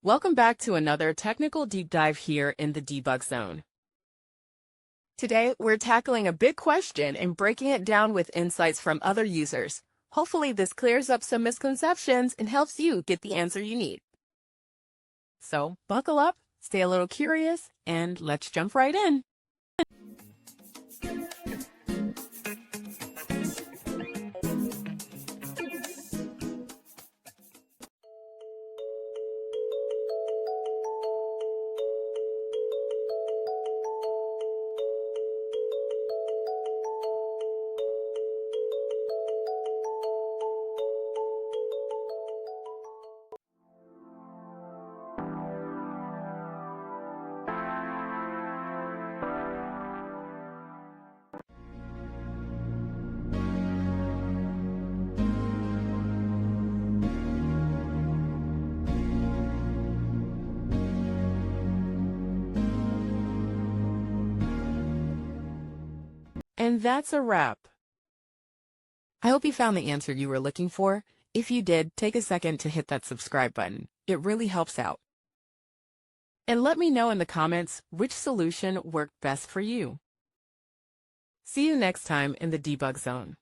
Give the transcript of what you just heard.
Welcome back to another technical deep dive here in the debug zone. Today, we're tackling a big question and breaking it down with insights from other users. Hopefully, this clears up some misconceptions and helps you get the answer you need. So, buckle up, stay a little curious, and let's jump right in. And that's a wrap. I hope you found the answer you were looking for. If you did, take a second to hit that subscribe button. It really helps out. And let me know in the comments which solution worked best for you. See you next time in the debug zone.